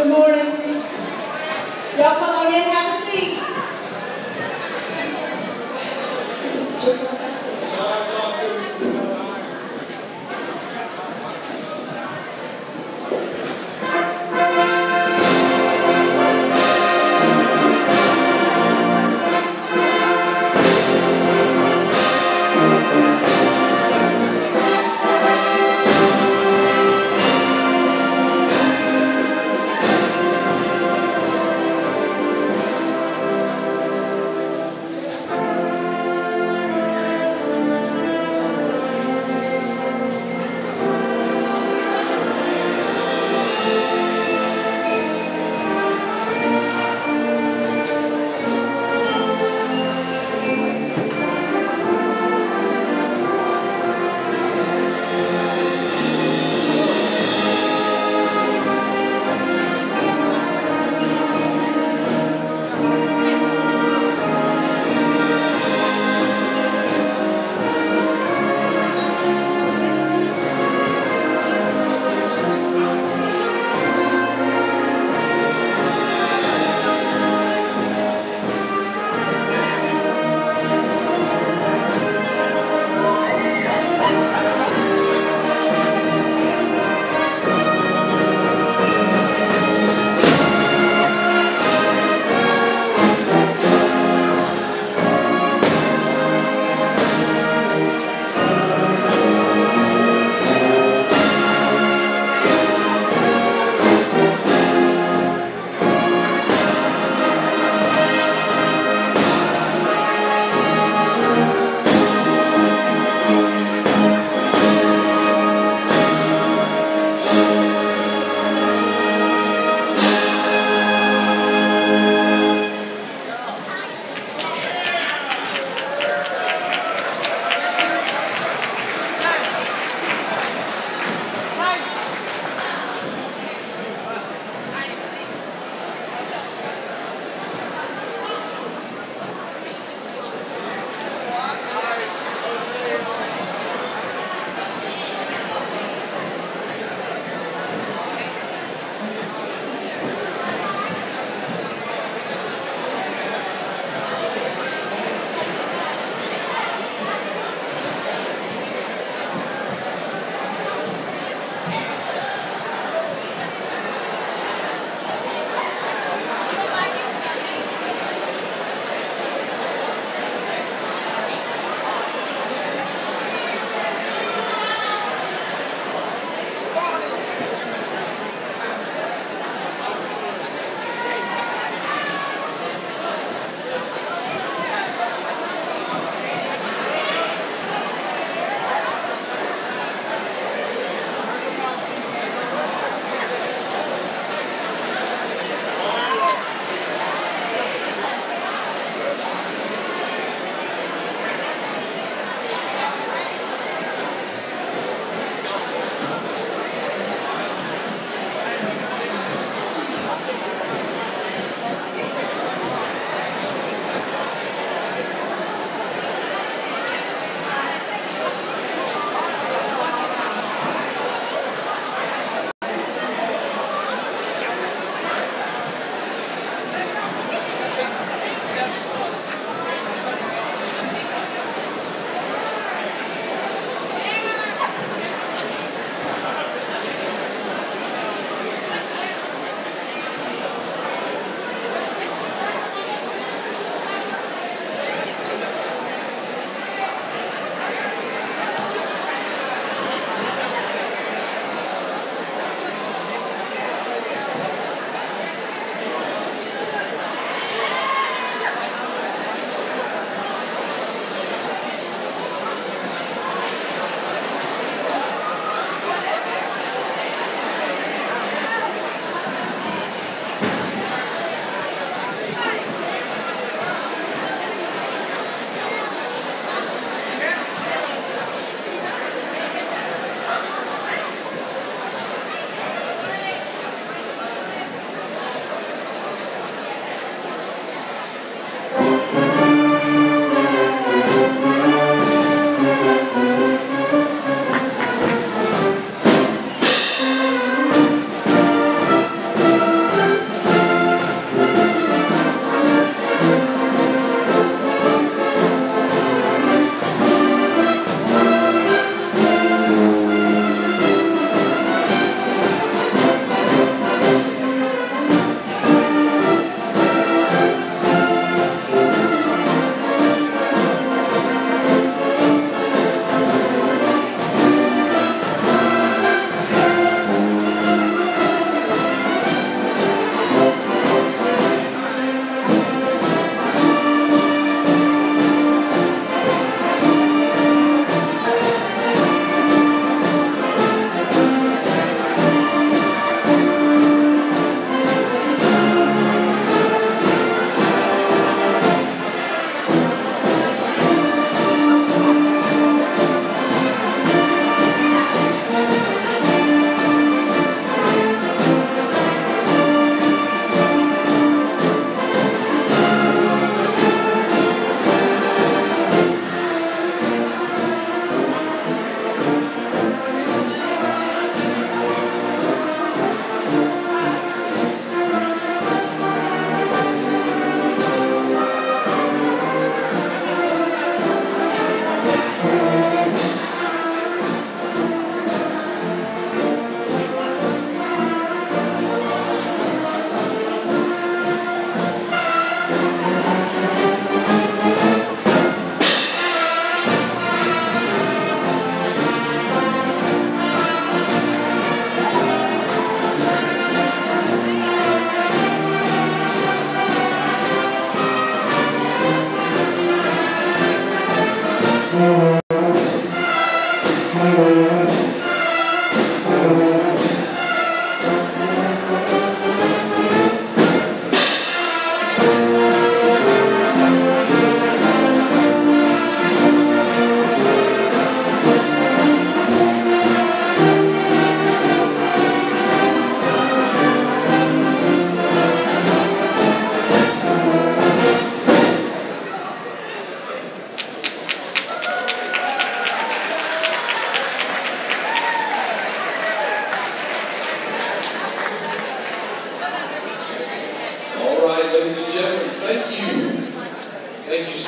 Good morning. Y'all come on in, have a seat.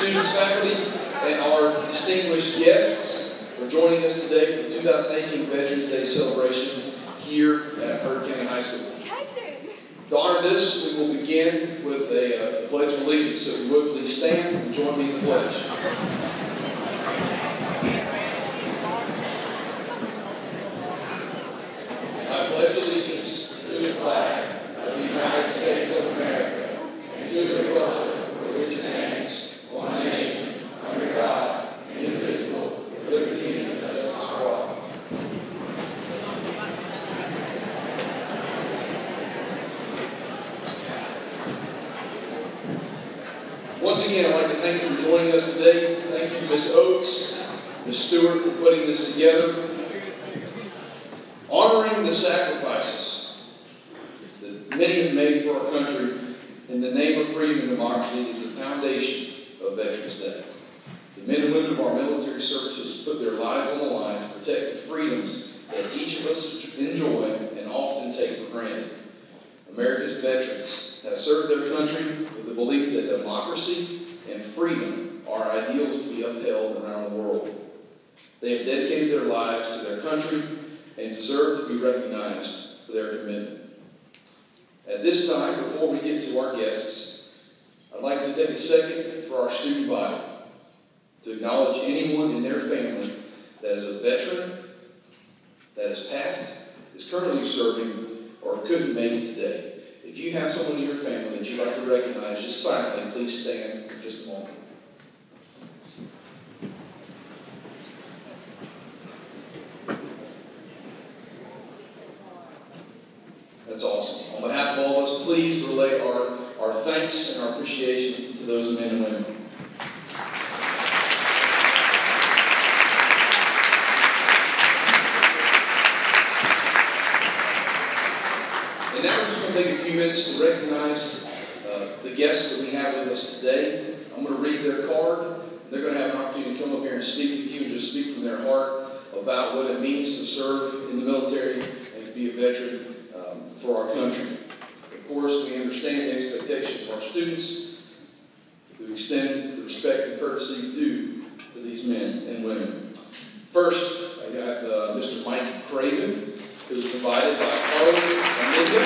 students, faculty, and our distinguished guests for joining us today for the 2018 Veterans Day celebration here at Heard County High School. To honor this, we will begin with a Pledge of Allegiance. So if you would, please stand and join me in the pledge. I pledge allegiance to the flag of the United States of America and to the republic for which it stands, one nation, under God, indivisible, with liberty and justice for all. Once again, I'd like to thank you for joining us today. Thank you, Ms. Oates, Ms. Stewart, for putting this together. Honoring the sacrifices that many have made for our country in the name of freedom and democracy is the foundation of Veterans Day. The men and women of our military services put their lives on the line to protect the freedoms that each of us enjoy and often take for granted. America's veterans have served their country with the belief that democracy and freedom are ideals to be upheld around the world. They have dedicated their lives to their country and deserve to be recognized for their commitment. At this time, before we get to our guests, I'd like to take a second for our student body to acknowledge anyone in their family that is a veteran, that is past, is currently serving, or couldn't make it today. If you have someone in your family that you'd like to recognize, just silently, please stand for just a moment. That's awesome. On behalf of all of us, please relay our thanks and our appreciation to those men and women. And now we're just going to take a few minutes to recognize the guests that we have with us today. I'm going to read their card. They're going to have an opportunity to come up here and speak with you and just speak from their heart about what it means to serve in the military and to be a veteran for our country. Of course, we understand the expectations of our students to extend the respect and courtesy due to these men and women. First, I got Mr. Mike Craven, who was invited by Carly Amanda.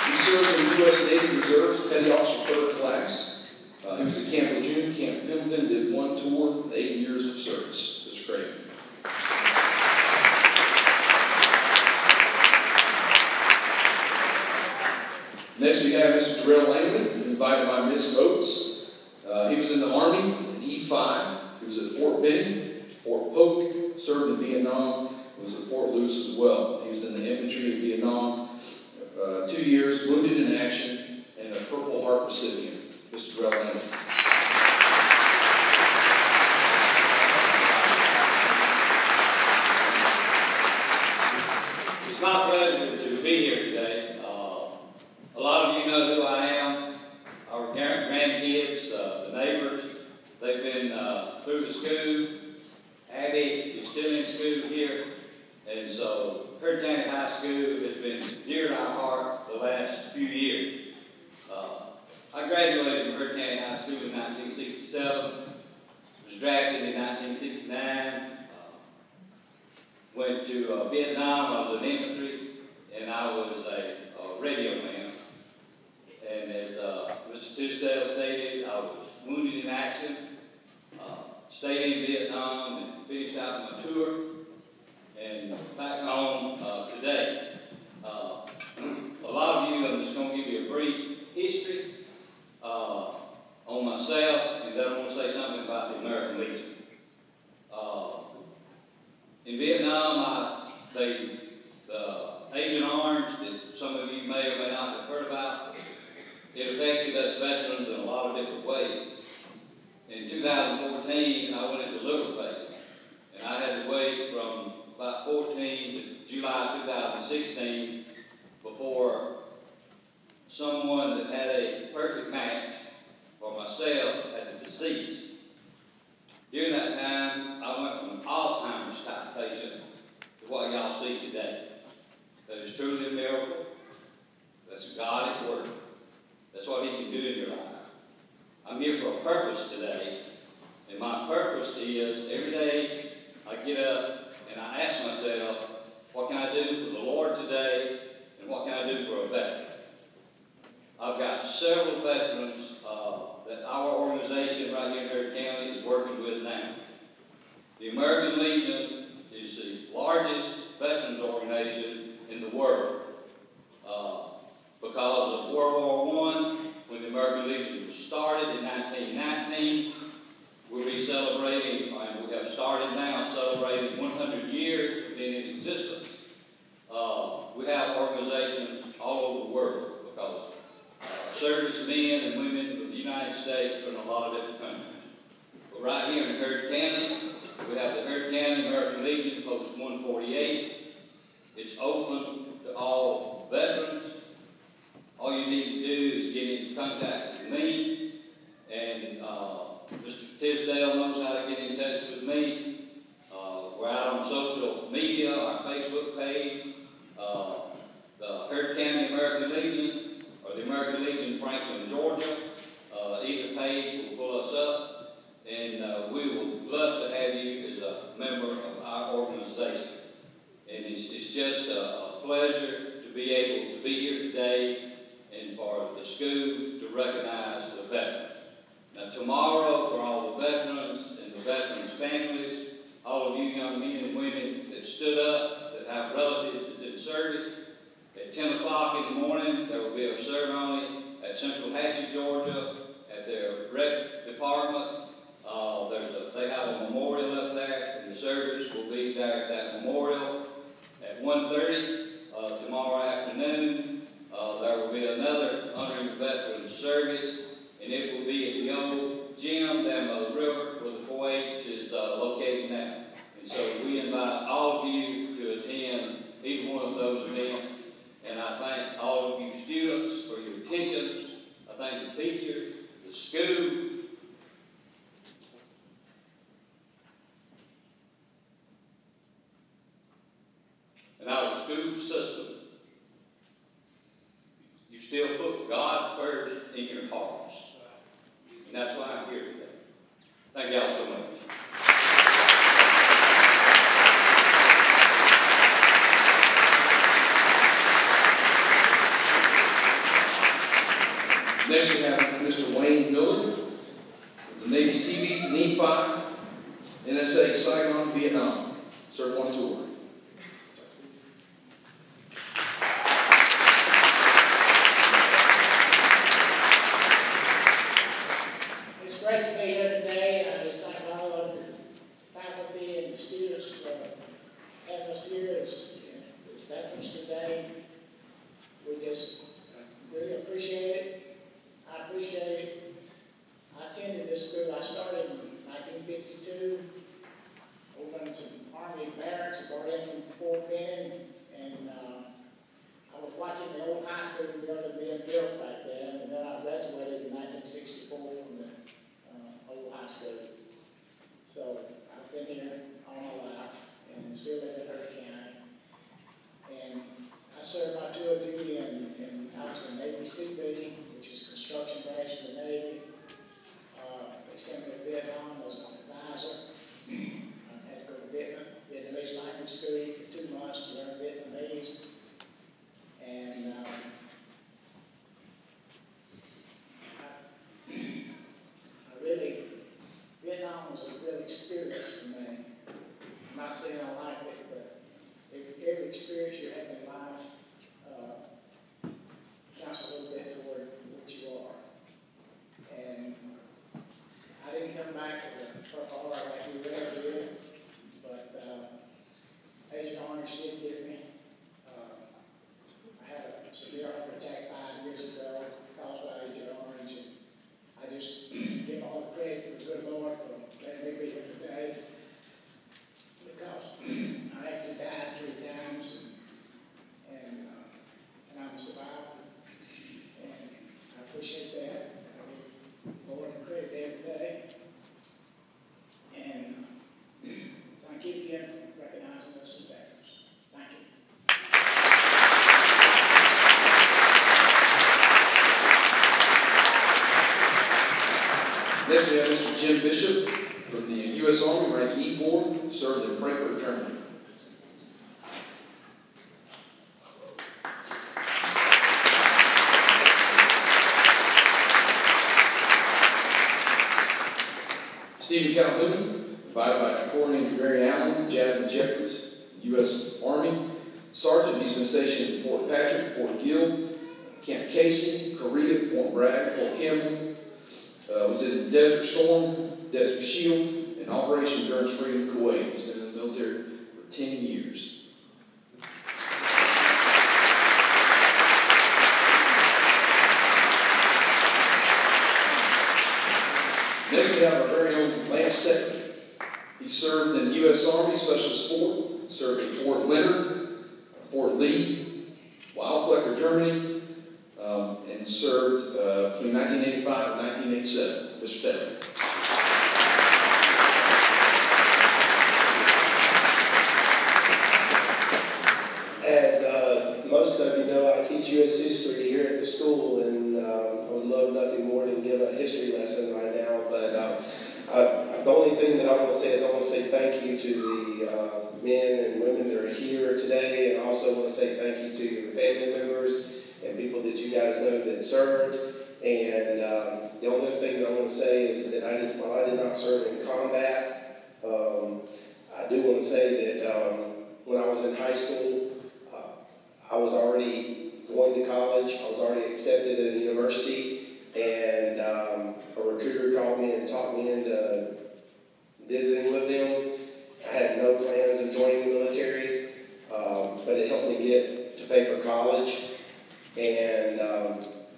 He served in the U.S. Navy Reserve's Petty Officer Third Class. He was at Camp Lejeune, Camp Pendleton, did one tour with 8 years of service. Mr. Craven. Next we have Mr. Darrell Langland, invited by Ms. Oates. He was in the Army in E5. He was at Fort Benning, Fort Polk, served in Vietnam, was at Fort Lewis as well. He was in the infantry of Vietnam, 2 years, wounded in action, and a Purple Heart recipient. Mr. Darrell Langland. It's my pleasure to be here today. A lot of you know who I am. Our grandkids, the neighbors, they've been through the school. Abby is still in school here. And so Heard County High School has been dear to our heart the last few years. I graduated from Heard County High School in 1967. Was drafted in 1969. Went to Vietnam. I was in infantry, and I was a radio man. And as Mr. Tisdale stated, I was wounded in action, stayed in Vietnam, and finished out my tour, and back home today. A lot of you, I'm just going to give you a brief history on myself, and then I want to say something about the American Legion. In Vietnam, the Agent Orange that some of you may or may not have heard about, it affected us veterans in a lot of different ways. In 2014, I went into liver failure, and I had to wait from about 14 to July 2016 before someone that had a perfect match for myself had to decease. During that time, I went from an Alzheimer's type patient to what y'all see today. That is truly a miracle. That's God at work. That's what purpose today. And my purpose is every day I get up and I ask myself, what can I do for the Lord today, and what can I do for a veteran? I've got several veterans that our organization right here in Harris County is working with now. The American Legion is the largest veterans organization in the world. Because of World War I, when the American Legion was started in 1919, we'll be celebrating, and we have started now celebrating 100 years of being in existence. We have organizations all over the world because servicemen and women from the United States from a lot of different countries. But right here in Harris County, we have the Harris County American Legion, Post 148. It's open to all veterans. All you need to do is get into contact with me, and Mr. Tisdale knows how to get in touch with me. We're out on social media, our Facebook page, the Harris County American Legion, or the American Legion Franklin, Georgia. Either page will pull us up, and we would love to have you as a member of our organization. And it's just a pleasure to be able to be here today and for the school to recognize the veterans. Now tomorrow, for all the veterans and the veterans' families, all of you young men and women that stood up, that have relatives that's in service, at 10 o'clock in the morning, there will be a ceremony at Central Hatchet, Georgia, at their rec department. They have a memorial up there, and the service will be there at that memorial. At 1:30 tomorrow afternoon, there will be another honoring the veterans service, and it will be at the old gym down by the river where the 4-H is located now. And so we invite all of you to attend either one of those events. And I thank all of you students for your attention. I thank the teachers, the school, and our school system. You still put God first in your hearts. And that's why I'm here today. Thank y'all so much. Next we have Mr. Wayne Miller, the Navy Seabees and E-5, NSA Saigon, Vietnam, Cert 1 tour. It's great to be here today. I just thank all of the faculty and the students for having us here as veterans today. We just really appreciate it. I appreciate it. I attended this school. I started in 1952, opened some Army barracks, brought in from Fort Benning, and I was watching the old high school building being built back then, and then I graduated in 1964 from the old high school. So I've been here all my life, and still live in Harris County. And I served my tour of duty I was in Navy Seabees, which is construction branch of the Navy. They sent me to Vietnam as an advisor. I had to go to Vietnamese language school for 2 months to learn Vietnamese. And Vietnam was a real experience for me. I'm not saying I like it, but every experience you have in life counts a little bit toward what you are. And I didn't come back with a Purple Heart like you ever did, but Agent Orange did get me. I had a severe heart attack 5 years ago caused by Agent Orange, and I just give all the credit to the good Lord for letting me be here today, because I actually died 3 times, and Next, we have Mr. Jim Bishop from the U.S. Army, rank E4, served in Frankfurt, Germany. Stephen Calhoun, invited by Corporal Barry Allen, Jasmine Jeffries, U.S. Army. Sergeant, he's been stationed in Fort Patrick, Fort Gill, Camp Casey, Korea, Fort Bragg, Fort Campbell. Was in Desert Storm, Desert Shield, and Operation Endurance Freedom, Kuwait. He's been in the military for 10 years. Next, we have our very own Lance Steckman. He served in the U.S. Army Specialist 4, served at Fort Leonard, Fort Lee, Wildflecker, Germany, and served between 1985 and 1987. Mr. Steckman. As most of you know, I teach U.S. history here at the school, and I would love nothing more than give a history lesson right now. But the only thing that I want to say is I want to say thank you to the men and women that are here today, and I also want to say thank you to your family members and people that you guys know that served. And the only other thing that I want to say is that while I did not serve in combat, I do want to say that when I was in high school, I was already going to college. I was already accepted at a university, and a recruiter called me and talked me into visiting with them. I had no plans of joining the military, but it helped me get to pay for college. And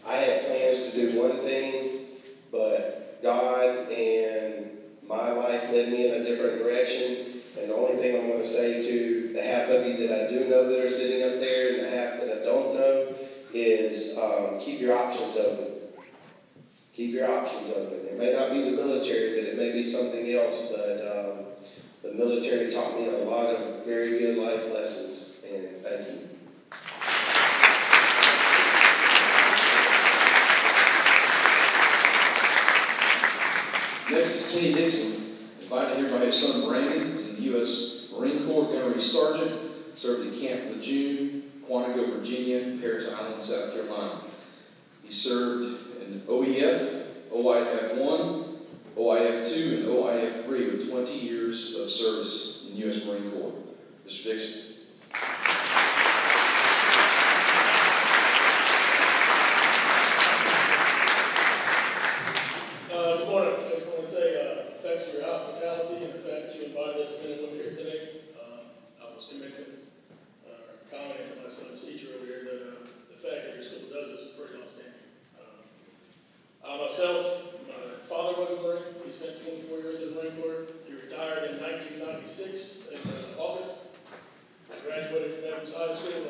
I had plans to do one thing, but God and my life led me in a different direction. And the only thing I'm going to say to the half of you that I do know that are sitting up there and the half that I don't know is keep your options open. Keep your options open. It may not be the military, but it may be something else. But the military taught me a lot of very good life lessons. And thank you. Next is Kenny Dixon, invited here by his son Brandon. He's in the U.S. Marine Corps Gunnery Sergeant, served at Camp Lejeune, Quantico, Virginia, Parris Island, South Carolina. He served in OEF, OIF-1, OIF-2, and OIF-3 with 20 years of service in the U.S. Marine Corps. Mr. Dixon. Good morning. I just want to say thanks for your hospitality and the fact that you invited us men and women here today. I was commenting to my son's teacher over here that the fact that your school does this is pretty outstanding. Myself, my father was a Marine. He spent 24 years in the Marine Corps. He retired in 1996 in August. I graduated from Evans High School in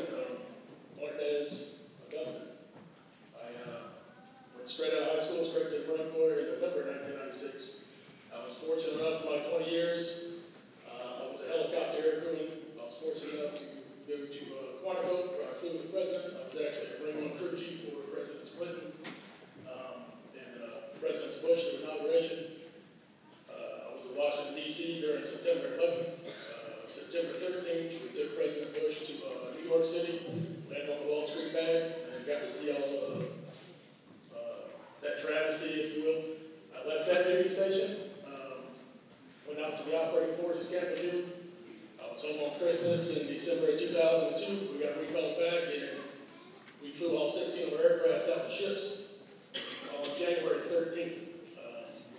Martinez, Augusta. I went straight out of high school, straight to the Marine Corps in November 1996. I was fortunate enough for my 20 years. I was a helicopter aircrewman. I was fortunate enough to go to Quantico, where I flew with the president. I was actually a Ring 1 crew chief for President Clinton and President Bush's inauguration. I was in Washington, D.C. during September 11th. September 13th, we took President Bush to New York City, landed on the Wall Street pad, and got to see all that travesty, if you will. I left that duty station, went out to the Operating Forces Camp in June. I was home on Christmas in December of 2002. We got recalled back, and we flew all 16 of our aircraft out with ships. On January 13th, we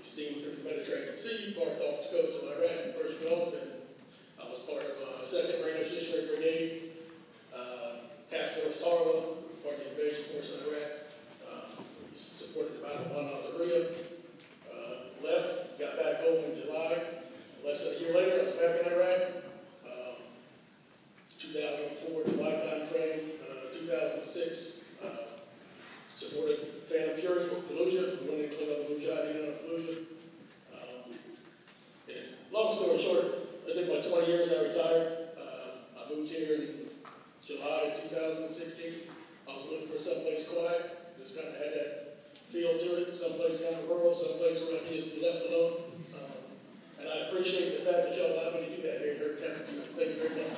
steamed through the Mediterranean Sea, parked off the coast of Iraq and Persian Gulf, and I was part of 2nd Marine Expeditionary Brigade, Task Force Tarwa, part of the invasion force in Iraq. Supported the Battle of Al-Nazariya. Left, got back home in July. Less than a year later, I was back in Iraq. 2004, July time frame. 2006, supported Phantom Fury, Fallujah. We went and cleaned up the Mujahideen out of Fallujah. And long story short, I did my 20 years, I retired. I moved here in July 2016. I was looking for someplace quiet. Just kind of had that feel to it, someplace out in the world, someplace where I can just be left alone. And I appreciate the fact that y'all allow me to do that here in Hurt County, so thank you very much.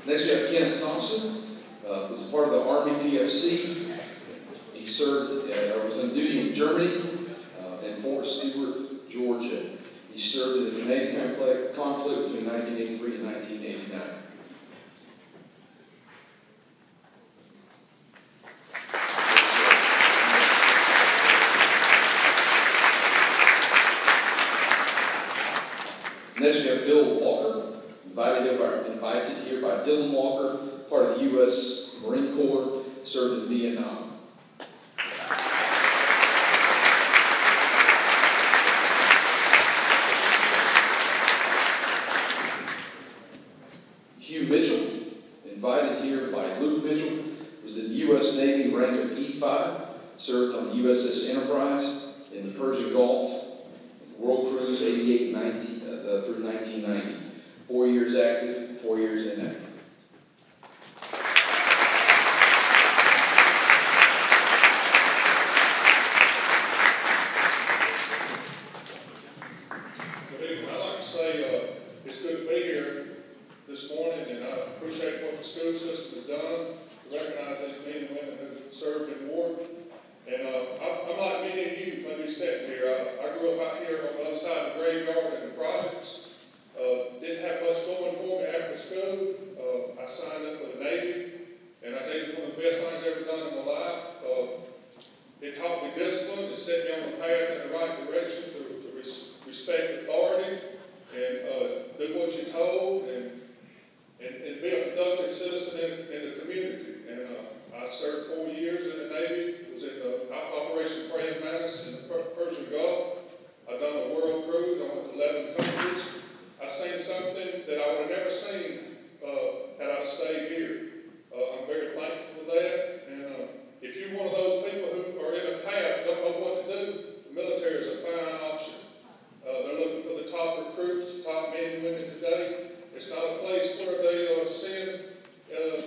Next, we have Kenneth Thompson, was a part of the Army PFC. He served, was on duty in Germany and Fort Stewart, Georgia. He served in the Canadian conflict between 1983 and 1989. Next, we have Bill Walker, invited here by Dylan Walker, part of the U.S. Marine Corps, served in Vietnam. Hugh Mitchell, invited here by Luke Mitchell, was in the U.S. Navy, rank of E5, served on the USS Enterprise in the Persian Gulf, World Cruise 88-90 through 1990. 4 years active, 4 years inactive. Good evening. I'd like to say it's good to be here this morning, and I appreciate what the school system has done to recognize these men and women who served in war. And I'm like many of you, maybe sitting here. I grew up out here on the other side of the graveyard in the projects. Didn't have much going for me after school. I signed up for the Navy, and I think it's one of the best things I've ever done in my life. It taught me discipline. It set me on the path in the right direction to respect authority and do what you're told and be a productive citizen in the community. And I served 4 years in the Navy. Was in the Operation Praying Mantis in the Persian Gulf. I've done a world cruise. I went to 11 countries. I seen something that I would have never seen had I stayed here. I'm very thankful for that. And if you're one of those people who are in a path, don't know what to do, the military is a fine option. They're looking for the top recruits, the top men and women today. It's not a place where they send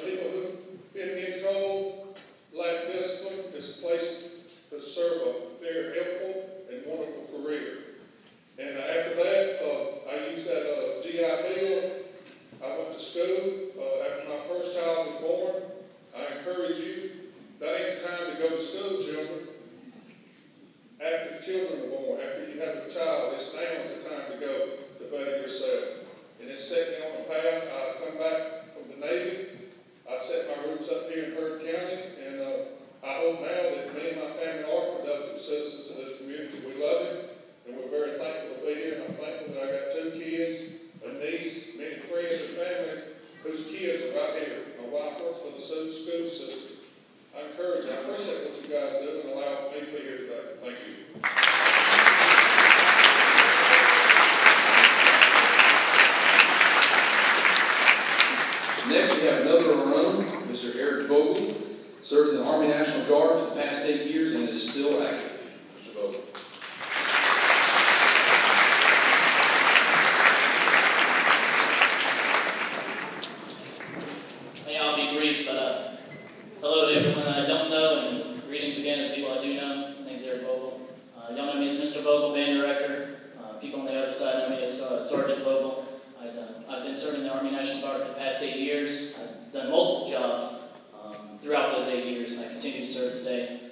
people who've been in trouble, lack discipline. It's a place to serve a very helpful and wonderful career. And after that, I used that GI Bill. I went to school. After my first child was born, I encourage you, that ain't the time to go to school, children. After the children are born, after you have a child, it's now's the time to go to better yourself. And it set me on the path. I come back from the Navy. I set my roots up here in Hurt County, and I hope now that me and my family are productive citizens of this community. We love it. And we're very thankful to be here, and I'm thankful that I got 2 kids, a niece, many friends and family whose kids are right here. My wife works for the school system. I appreciate what you guys do and allow me to be here today. Thank you. Next, we have another of our own, Mr. Eric Vogel, served in the Army National Guard for the past 8 years and is still active. Mr. Vogel. I'll be brief, but hello to everyone that I don't know, and greetings again to people I do know. My name's Eric Vogel. Y'all know me as Mr. Vogel, band director. People on the other side know me as Sergeant Vogel. I've been serving the Army National Guard for the past 8 years. I've done multiple jobs throughout those 8 years, and I continue to serve today.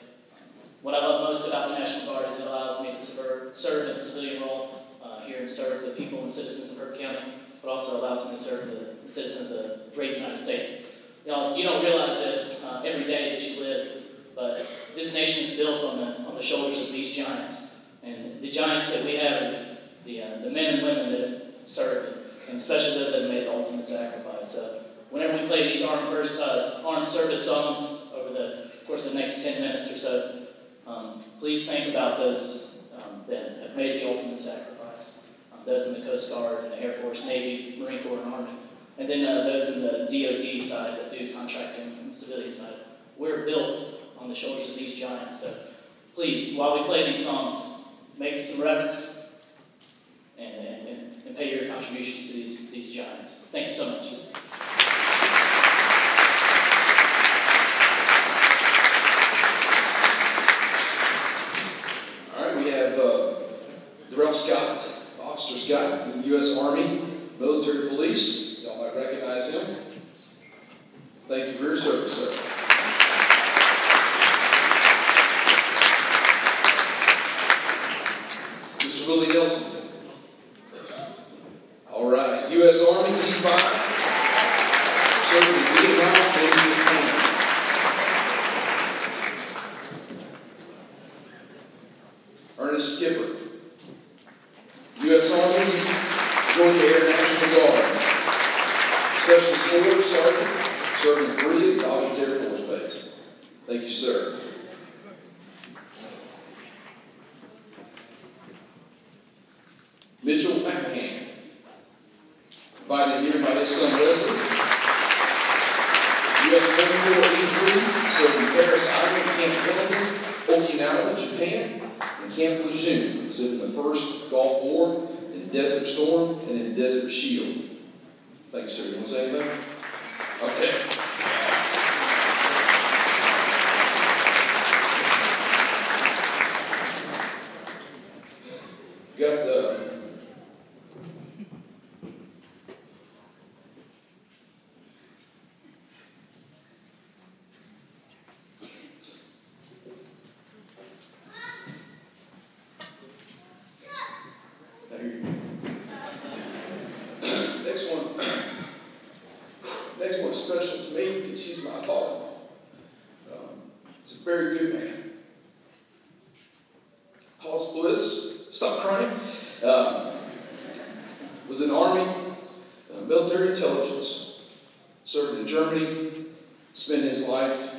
What I love most about the National Guard is it allows me to serve in a civilian role here and serve the people and citizens of Hurt County, but also allows me to serve the citizens of the great United States. You don't realize this every day that you live, but this nation is built on the shoulders of these giants. And the giants that we have, the men and women that have served, and especially those that have made the ultimate sacrifice. So whenever we play these armed service songs over the course of the next 10 minutes or so, please think about those that have made the ultimate sacrifice. Those in the Coast Guard, and the Air Force, Navy, Marine Corps, and Army. And then those in the DOD side that do contracting and the civilian side. We're built on the shoulders of these giants. So please, while we play these songs, make some reverence and and pay your contributions to these giants. Thank you so much. All right, we have Darrell Scott, Officer Scott in the U.S. Army Military Police. Y'all might recognize him. Thank you for your service, sir. Mr. Willie Nelson. All right, U.S. Army E5, serving in Vietnam and Japan. Ernest Skipper, U.S. Army, joined the Air National Guard. Specialist Force Sergeant, serving in Korea, Dobbins Air Force Base. Thank you, sir. Mitchell McMahon, invited here by his son Wesley. U.S. Marine Corps E3, serving Paris Island, Camp Pendleton, Okinawa, Japan, and Camp Lejeune, was in the first Gulf War, in Desert Storm, and in Desert Shield. Thank you, sir. You want to say anything? Okay. Got the next one is special to me because he's my father. He's a very good man. Hollis Bliss, stop crying. Was in the Army, military intelligence, served in Germany, spent his life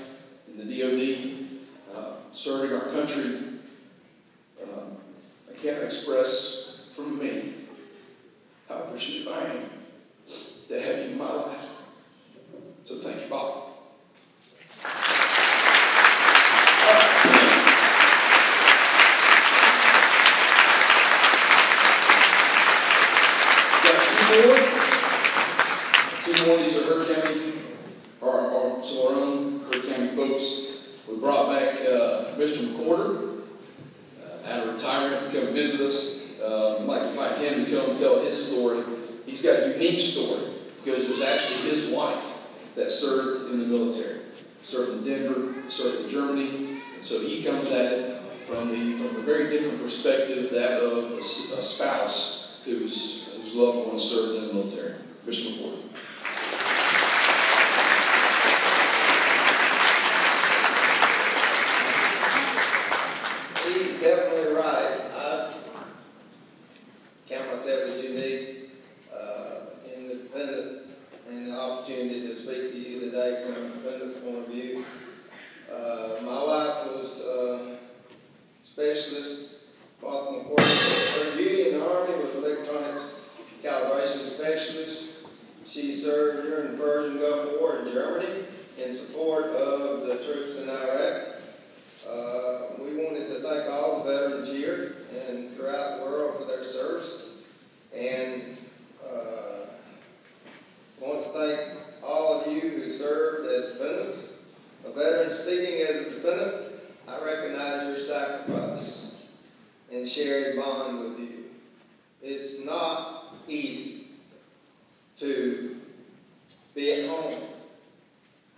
in the DOD, serving our country. I can't express from me how appreciative I am to have you in my life. So thank you, Bob. Two more of these are Hurt County, or some of our own Hurt County folks. We brought back Mr. McCorder out of retirement to come visit us. I'd like to invite him to come and tell his story. He's got a unique story because it was actually his wife that served in the military. Served in Denver, served in Germany, and so he comes at it from a very different perspective, that of a spouse whose loved one served in the military. Mr. McCord. He's definitely right. I count myself as unique, independent, and the opportunity to speak to you today from an independent point of view. My wife was a specialist, Martha McCord. Her duty in the Army was electronics calibration specialist. She served during the Persian Gulf War in Germany in support of the troops in Iraq. We wanted to thank all the veterans here and throughout the world for their service. And want to thank all of you who served as dependents. A veteran speaking as a dependent, I recognize your sacrifice and sharing bond with you. It's not easy to be at home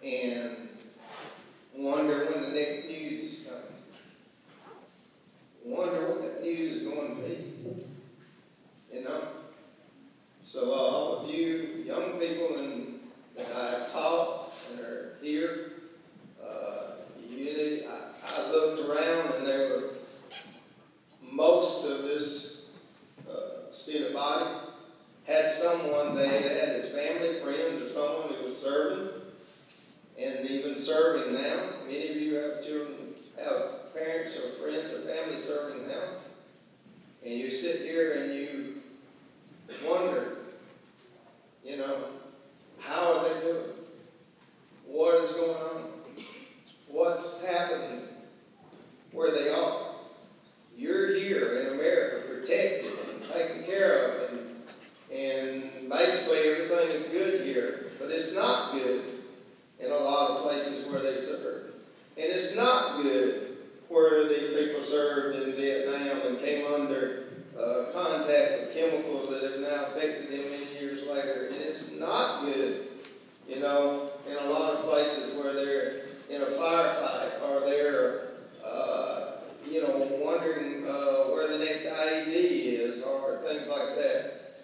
and wonder when the next news is coming. Wonder what that news is going to be. You know? So all of you young people that I have taught and are here, I looked around and there were most of this student body had someone, they had his family, friends, or someone who was serving, and even serving now. Many of you have children, have parents or friends or family serving now. And you sit here and you wonder, you know, how are they doing? What is going on? What's happening where they are? You're here in America, protected and taken care of and served in Vietnam and came under contact with chemicals that have now affected him many years later. And it's not good, you know, in a lot of places where they're in a firefight or they're, you know, wondering where the next IED is or things like that.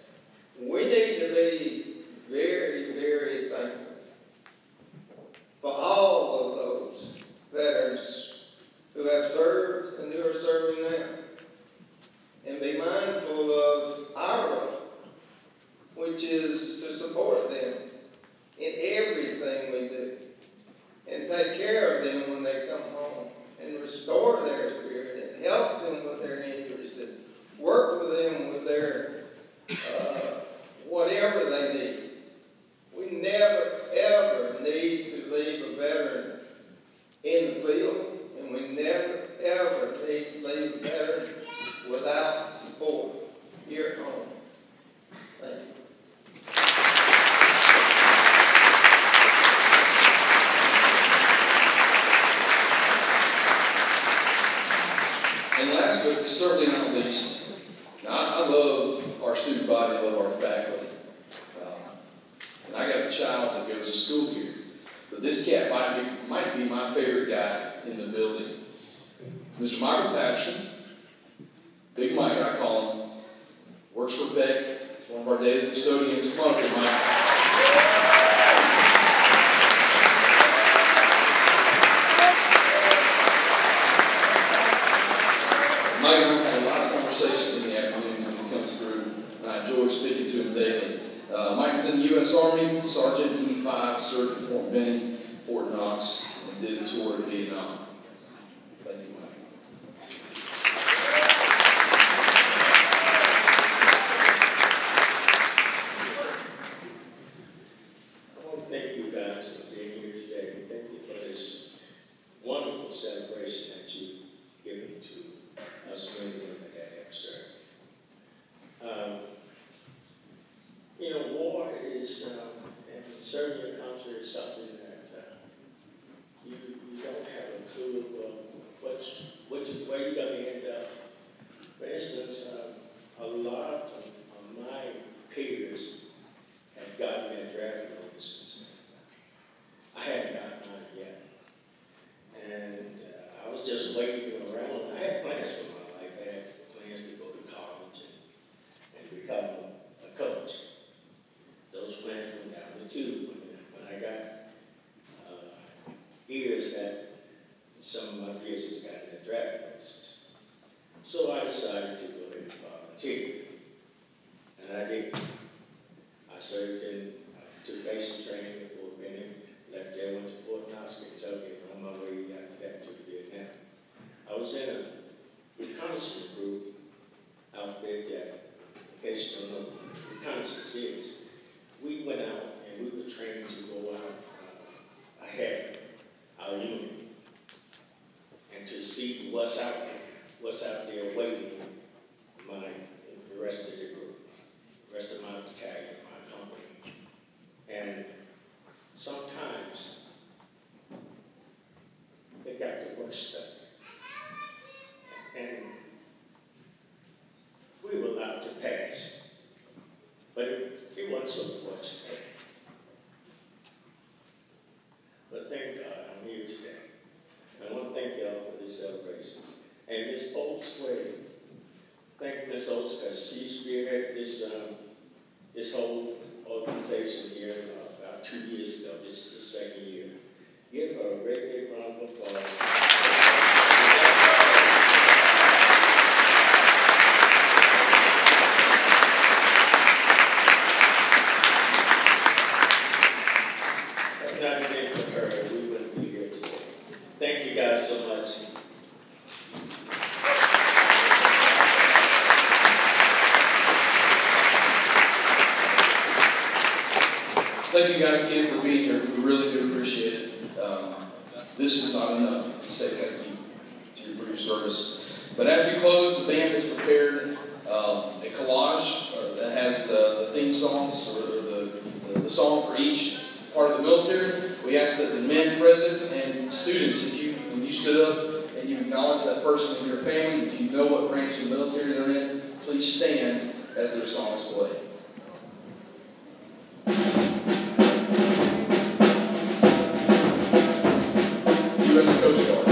We need to be very, very thankful for all of those veterans who have served and who are serving now. And be mindful of our role, which is to support them in everything we do. And take care of them when they come home. And restore their spirit and help them with their injuries. And work with them with their whatever they need. We never, ever need to leave a veteran in the field. And we never, ever need to leave a veteran without support here at home. Thank you. And last but certainly not least, now I love our student body, I love our faculty. And I got a child that goes to school here. But this cat might be my favorite guy in the building. Mr. Michael Patterson, Big Mike I call him, works for Beck, one of our daily custodians. Come on up here, Mike. Mike and I have had a lot of conversations in the afternoon when he comes through, and I enjoy speaking to him daily. Mike was in the U.S. Army, Sergeant E5, served in Fort Benning, Fort Knox, and did a tour of Vietnam. Thank you, Mike. I want to thank you guys for being here today. Thank you for this wonderful celebration that you've given to us men and women that have served. You know, war is, and serving your country is something that you don't have a clue of where you're going to end up. For instance, a lot of my peers have gotten their draft notices. I hadn't gotten mine yet. And I was just waiting around. I had plans for my life. I had plans to go to college and become a coach. Those plans went down the tube when I got ears that some of my peers had gotten their draft notices. So I decided to go ahead and volunteer. And I did. I served in, took basic training at Fort Benning, left there, went to Fort Knox, Kentucky, and on my way after that to Vietnam. I was in a reconnaissance group outfit that, in case you don't know, reconnaissance is. We went out and we were trained to go out ahead, our unit, and to see what's out there waiting the rest of the group, the rest of my battalion, my company. And sometimes they got the worst stuff. And we were allowed to pass. But it wasn't so much. But thank God I'm here today. I want to thank y'all for this celebration. And Miss Oaks, thank Miss Oaks because she spearheaded this whole organization here about 2 years ago. This is the second year. Give her a great big round of applause. Not today for her, we wouldn't be here today. Thank you guys so much. Thank you guys again for being here. We really do appreciate it. This is not enough to say thank you to you for your service. But as we close, the band has prepared a collage that has the theme songs or the song for each part of the military. We ask that the men present and students, when you stood up and you acknowledge that person in your family. If you know what branch of the military they're in, please stand as their song is played. U.S. Coast Guard.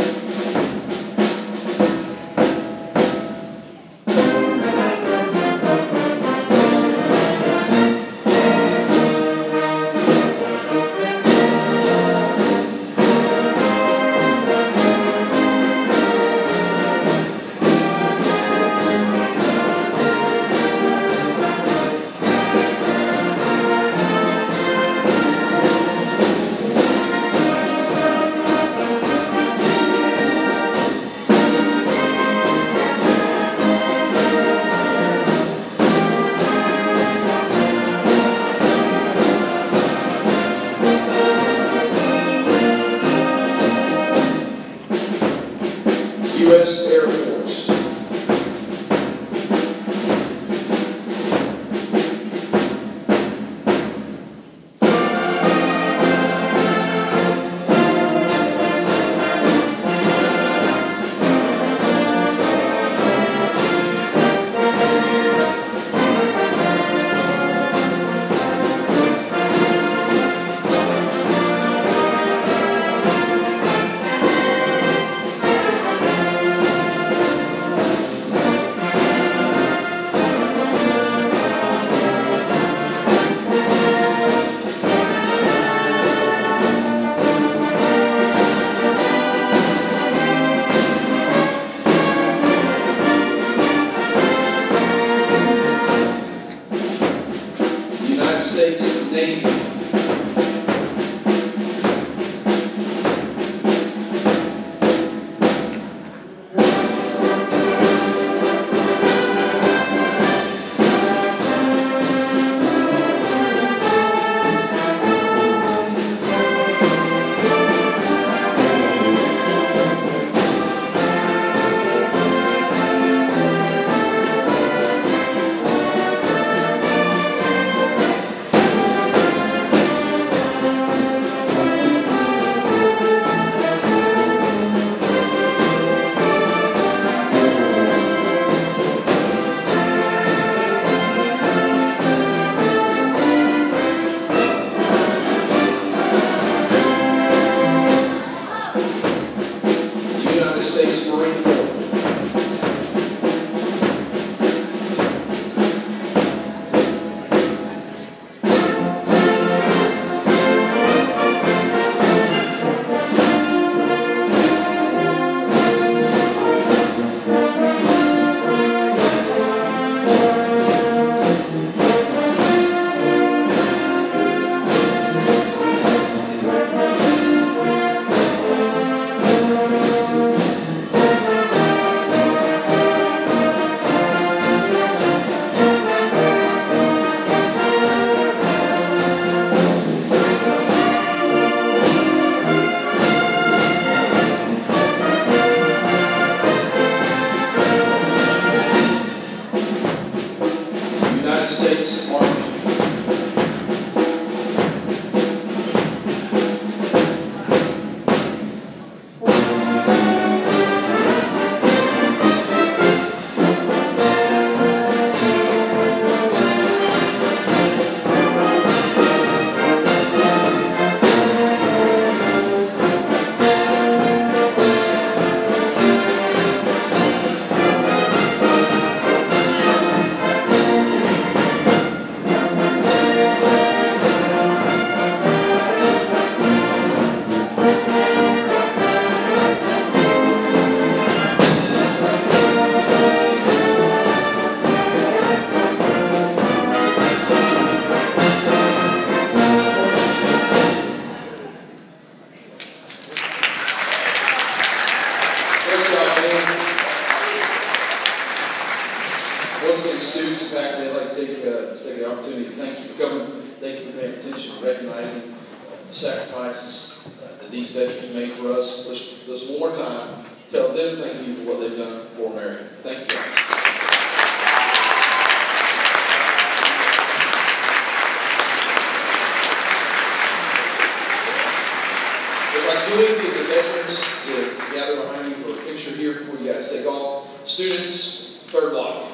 U.S. Air Force. United States Navy. United States Marine Corps. United States Army. Once again, students and faculty, I'd like to take the opportunity to thank you for coming. Thank you for paying attention, recognizing the sacrifices that these veterans made for us. Let's one more time tell them thank you for what they've done for America. Thank you. If I could get the veterans to gather behind me for a picture here. here before you guys take off. Students, third block.